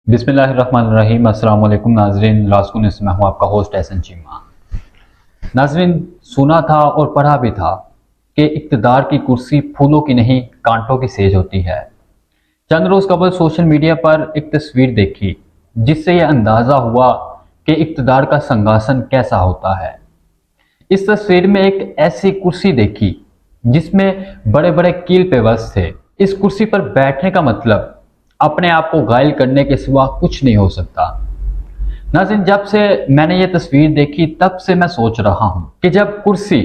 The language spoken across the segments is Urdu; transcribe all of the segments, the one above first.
بسم اللہ الرحمن الرحیم۔ السلام علیکم ناظرین، راسکو نیوز میں ہوں آپ کا ہوسٹ احسن چیمہ۔ ناظرین، سنا تھا اور پڑھا بھی تھا کہ اقتدار کی کرسی پھولوں کی نہیں کانٹوں کی سیج ہوتی ہے۔ چند روز قبل سوشل میڈیا پر ایک تصویر دیکھی جس سے یہ اندازہ ہوا کہ اقتدار کا سنگاسن کیسا ہوتا ہے۔ اس تصویر میں ایک ایسی کرسی دیکھی جس میں بڑے بڑے کیل پیوست تھے۔ اس کرسی پر بیٹھنے کا مطلب اپنے آپ کو غائل کرنے کے سوا کچھ نہیں ہو سکتا۔ ناظرین، جب سے میں نے یہ تصویر دیکھی تب سے میں سوچ رہا ہوں کہ جب کرسی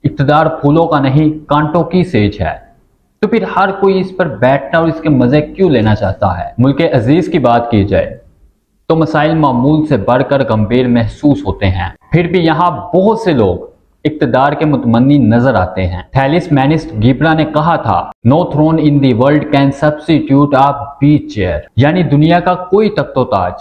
اقتدار پھولوں کا نہیں کانٹوں کی سیج ہے تو پھر ہر کوئی اس پر بیٹھنا اور اس کے مزے کیوں لینا چاہتا ہے۔ ملک عزیز کی بات کی جائے تو مسائل معمول سے بڑھ کر گمبھیر محسوس ہوتے ہیں، پھر بھی یہاں بہت سے لوگ اقتدار کے متمنی نظر آتے ہیں۔ تھیلس مینسٹ گیبرا نے کہا تھا، "no throne in the world can substitute a beach chair", یعنی دنیا کا کوئی تخت و تاج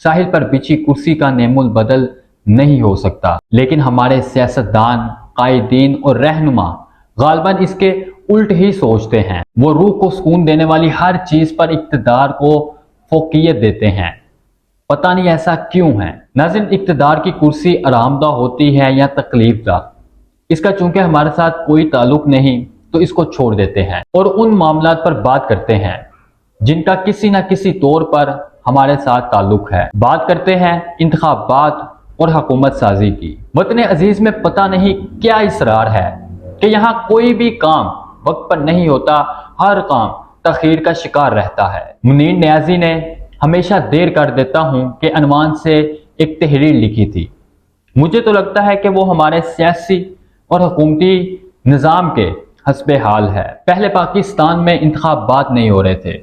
ساحل پر بچھی کرسی کا نعم البدل نہیں ہو سکتا۔ لیکن ہمارے سیاستدان، قائدین اور رہنما غالباً اس کے الٹ ہی سوچتے ہیں۔ وہ روح کو سکون دینے والی ہر چیز پر اقتدار کو فوقیت دیتے ہیں۔ پتہ نہیں ایسا کیوں ہے۔ ناظرین، اقتدار کی کرسی آرام دہ ہوتی ہے یا تکلیف دہ، اس کا چونکہ ہمارے ساتھ کوئی تعلق نہیں تو اس کو چھوڑ دیتے ہیں اور ان معاملات پر بات کرتے ہیں جن کا کسی نہ کسی طور پر ہمارے ساتھ تعلق ہے۔ بات کرتے ہیں انتخابات اور حکومت سازی کی۔ وطن عزیز میں پتہ نہیں کیا اصرار ہے کہ یہاں کوئی بھی کام وقت پر نہیں ہوتا، ہر کام تاخیر کا شکار رہتا ہے۔ منیر نیازی نے "ہمیشہ دیر کر دیتا ہوں" کے عنوان سے ایک تحریر لکھی تھی۔ مجھے تو لگتا ہے کہ وہ ہمارے سیاسی اور حکومتی نظام کے حسب حال ہے۔ پہلے پاکستان میں انتخابات نہیں ہو رہے تھے،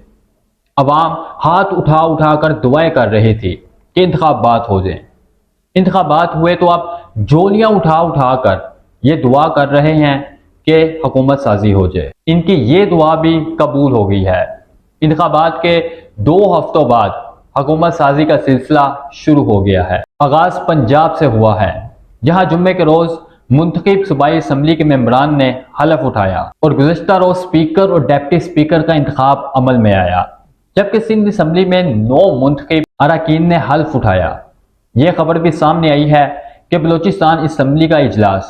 عوام ہاتھ اٹھا اٹھا کر دعائیں کر رہی تھی کہ انتخابات ہو جائیں۔ انتخابات ہوئے تو اب جولیاں اٹھا اٹھا کر یہ دعا کر رہے ہیں کہ حکومت سازی ہو جائے۔ ان کی یہ دعا بھی قبول ہو گئی ہے۔ انتخابات کے 2 ہفتوں بعد حکومت سازی کا سلسلہ شروع ہو گیا ہے۔ آغاز پنجاب سے ہوا ہے، جہاں جمعے کے روز منتخب صوبائی اسمبلی کے ممبران نے حلف اٹھایا اور گزشتہ روز اسپیکر اور ڈپٹی اسپیکر کا انتخاب عمل میں آیا، جبکہ سندھ اسمبلی میں 9 منتخب اراکین نے حلف اٹھایا۔ یہ خبر بھی سامنے آئی ہے کہ بلوچستان اسمبلی کا اجلاس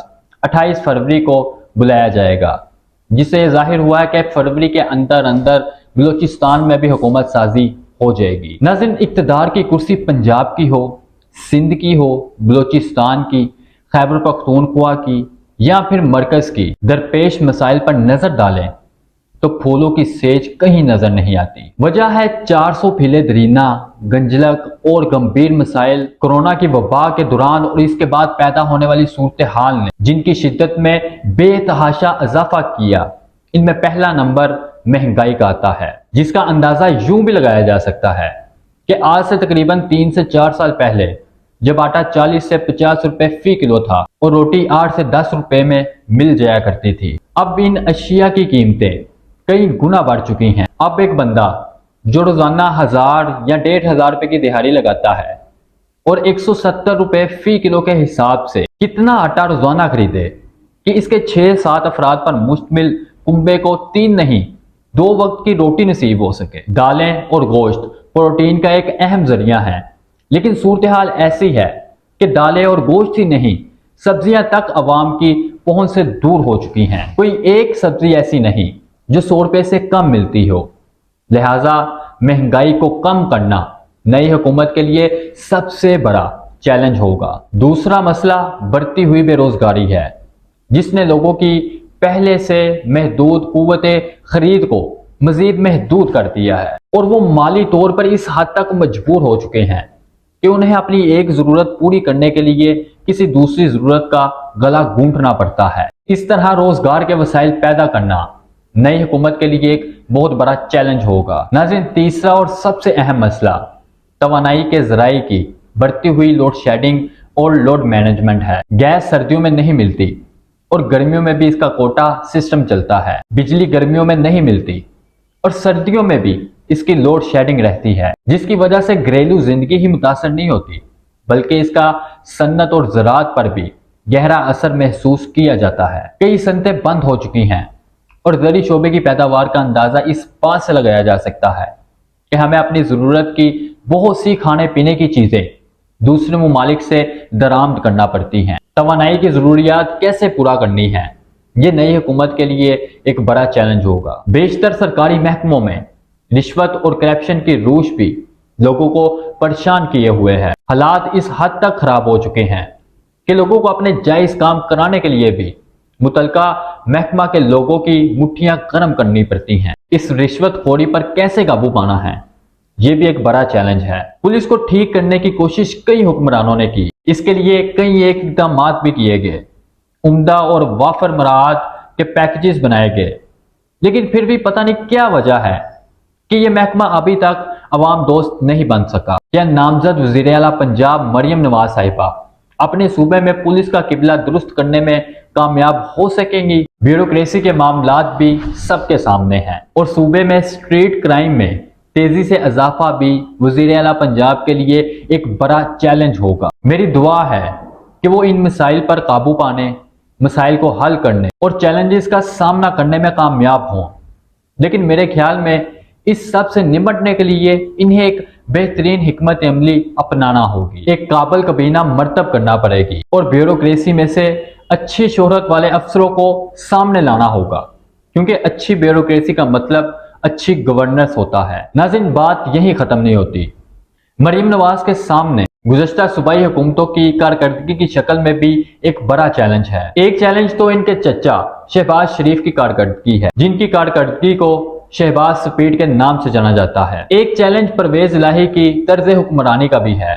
28 فروری کو بلایا جائے گا، جس سے یہ ظاہر ہوا ہے کہ فروری کے اندر بلوچستان میں بھی حکومت سازی ہو جائے گی۔ ناظرین، اقتدار کی کرسی پنجاب کی ہو، سندھ کی ہو، بلوچستان کی، خیبر پختونخوا کی یا پھر مرکز کی، درپیش مسائل پر نظر ڈالیں تو پھولوں کی سیج کہیں نظر نہیں آتی۔ وجہ ہے 400 پھیلے درینہ، گنجلک اور گمبھیر مسائل کورونا کی وبا کے دوران اور اس کے بعد پیدا ہونے والی صورتحال نے جن کی شدت میں بے تحاشا اضافہ کیا۔ ان میں پہلا نمبر مہنگائی کا آتا ہے، جس کا اندازہ یوں بھی لگایا جا سکتا ہے کہ آج سے تقریباً 3 سے 4 سال پہلے جب آٹا 40 سے 50 روپے فی کلو تھا اور روٹی 8 سے 10 روپے میں مل جایا کرتی تھی، اب ان اشیاء کی قیمتیں کئی گنا بڑھ چکی ہیں۔ اب ایک بندہ جو روزانہ 1000 یا 1500 روپے کی دہاڑی لگاتا ہے اور 170 روپے فی کلو کے حساب سے کتنا آٹا روزانہ خریدے کہ اس کے 6-7 افراد پر مشتمل کنبے کو 3 نہیں 2 وقت کی روٹی نصیب ہو سکے۔ دالیں اور گوشت پروٹین کا ایک اہم ذریعہ ہے، لیکن صورتحال ایسی ہے کہ دالیں اور گوشت ہی نہیں، سبزیاں تک عوام کی پہنچ سے دور ہو چکی ہیں۔ کوئی ایک سبزی ایسی نہیں جو 100 روپے سے کم ملتی ہو۔ لہٰذا مہنگائی کو کم کرنا نئی حکومت کے لیے سب سے بڑا چیلنج ہوگا۔ دوسرا مسئلہ بڑھتی ہوئی بے روزگاری ہے، جس نے لوگوں کی پہلے سے محدود قوت خرید کو مزید محدود کر دیا ہے اور وہ مالی طور پر اس حد تک مجبور ہو چکے ہیں کہ انہیں اپنی ایک ضرورت پوری کرنے کے لیے کسی دوسری ضرورت کا گلا گھونٹنا پڑتا ہے۔ اس طرح روزگار کے وسائل پیدا کرنا نئی حکومت کے لیے ایک بہت بڑا چیلنج ہوگا۔ ناظرین، تیسرا اور سب سے اہم مسئلہ توانائی کے ذرائع کی بڑھتی ہوئی لوڈ شیڈنگ اور لوڈ مینجمنٹ ہے۔ گیس سردیوں میں نہیں ملتی اور گرمیوں میں بھی اس کا کوٹا سسٹم چلتا ہے۔ بجلی گرمیوں میں نہیں ملتی اور سردیوں میں بھی اس کی لوڈ شیڈنگ رہتی ہے، جس کی وجہ سے گھریلو زندگی ہی متاثر نہیں ہوتی بلکہ اس کا صنعت اور زراعت پر بھی گہرا اثر محسوس کیا جاتا ہے۔ کئی صنعتیں بند ہو چکی ہیں اور زرعی شعبے کی پیداوار کا اندازہ اس بات سے لگایا جا سکتا ہے کہ ہمیں اپنی ضرورت کی بہت سی کھانے پینے کی چیزیں دوسرے ممالک سے درآمد کرنا پڑتی ہیں۔ توانائی کی ضروریات کیسے پورا کرنی ہے، یہ نئی حکومت کے لیے ایک بڑا چیلنج ہوگا۔ بیشتر سرکاری محکموں میں رشوت اور کرپشن کی روش بھی لوگوں کو پریشان کیے ہوئے ہے۔ حالات اس حد تک خراب ہو چکے ہیں کہ لوگوں کو اپنے جائز کام کرانے کے لیے بھی متعلقہ محکمہ کے لوگوں کی مٹھیاں گرم کرنی پڑتی ہیں۔ اس رشوت خوری پر کیسے قابو پانا ہے، یہ بھی ایک بڑا چیلنج ہے۔ پولیس کو ٹھیک کرنے کی کوشش کئی حکمرانوں نے کی، اس کے لیے کئی ایک اقدامات بھی کیے گئے، عمدہ اور وافر مراعات کے پیکیجز بنائے گئے، لیکن پھر بھی پتہ نہیں کیا وجہ ہے کہ یہ محکمہ ابھی تک عوام دوست نہیں بن سکا۔ کیا نامزد وزیر اعلیٰ پنجاب مریم نواز صاحبہ اپنے صوبے میں پولیس کا قبلہ درست کرنے میں کامیاب ہو سکیں گی؟ بیوروکریسی کے معاملات بھی سب کے سامنے ہیں، اور صوبے میں اسٹریٹ کرائم میں تیزی سے اضافہ بھی وزیر اعلیٰ پنجاب کے لیے ایک بڑا چیلنج ہوگا۔ میری دعا ہے کہ وہ ان مسائل پر قابو پانے، مسائل کو حل کرنے اور چیلنجز کا سامنا کرنے میں کامیاب ہوں، لیکن میرے خیال میں اس سب سے نمٹنے کے لیے انہیں ایک بہترین حکمت عملی اپنانا ہوگی، ایک قابل کابینہ مرتب کرنا پڑے گی، اور بیوروکریسی میں سے اچھی شہرت والے افسروں کو سامنے لانا ہوگا، کیونکہ اچھی بیوروکریسی کا مطلب اچھی گورننس ہوتا ہے۔ ناظرین، بات یہی ختم نہیں ہوتی۔ مریم نواز کے سامنے گزشتہ صوبائی حکومتوں کی کارکردگی کی شکل میں بھی ایک بڑا چیلنج ہے۔ ایک چیلنج تو ان کے چچا شہباز شریف کی کارکردگی ہے، جن کی کارکردگی کو شہباز سپیڈ کے نام سے جانا جاتا ہے۔ ایک چیلنج پرویز الہی کی طرز حکمرانی کا بھی ہے،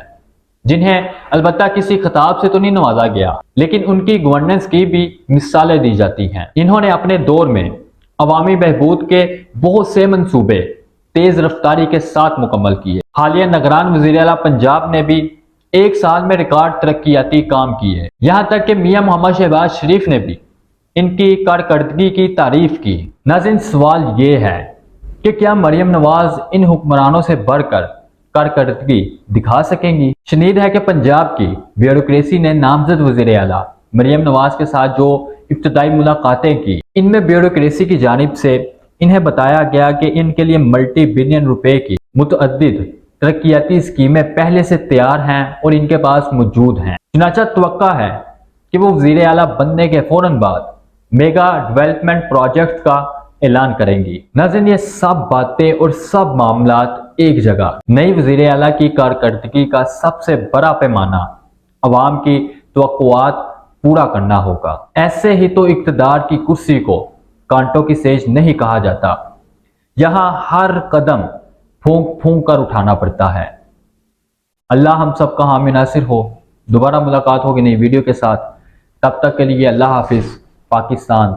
جنہیں البتہ کسی خطاب سے تو نہیں نوازا گیا، لیکن ان کی گورننس کی بھی مثالیں دی جاتی ہیں۔ انہوں نے اپنے دور میں عوامی بہبود کے بہت سے منصوبے تیز رفتاری کے ساتھ مکمل کیے۔ حالیہ نگران وزیر اعلیٰ پنجاب نے بھی ایک سال میں ریکارڈ ترقیاتی کام کیے، یہاں تک کہ میاں محمد شہباز شریف نے بھی ان کی کارکردگی کی تعریف کی۔ ناظرین، سوال یہ ہے کہ کیا مریم نواز ان حکمرانوں سے بڑھ کر کارکردگی دکھا سکیں گی؟ شنید ہے کہ پنجاب کی بیوروکریسی نے نامزد وزیر اعلیٰ مریم نواز کے ساتھ جو ابتدائی ملاقاتیں کی، ان میں بیوروکریسی کی جانب سے انہیں بتایا گیا کہ ان کے لیے ملٹی بلین روپے کی متعدد ترقیاتی اسکیمیں پہلے سے تیار ہیں اور ان کے پاس موجود ہیں۔ چنانچہ توقع ہے کہ وہ وزیر اعلیٰ بننے کے فوراً بعد میگا ڈیولپمنٹ پروجیکٹ کا اعلان کریں گی۔ ناظرین، یہ سب باتیں اور سب معاملات ایک جگہ، نئی وزیر اعلیٰ کی کارکردگی کا سب سے بڑا پیمانہ عوام کی توقعات پورا کرنا ہوگا۔ ایسے ہی تو اقتدار کی کرسی کو کانٹوں کی سیج نہیں کہا جاتا، یہاں ہر قدم پھونک پھونک کر اٹھانا پڑتا ہے۔ اللہ ہم سب کا حامی ناصر ہو۔ دوبارہ ملاقات ہوگی نئی ویڈیو کے ساتھ، تب تک کے لیے اللہ حافظ۔ پاکستان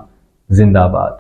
زندہ باد۔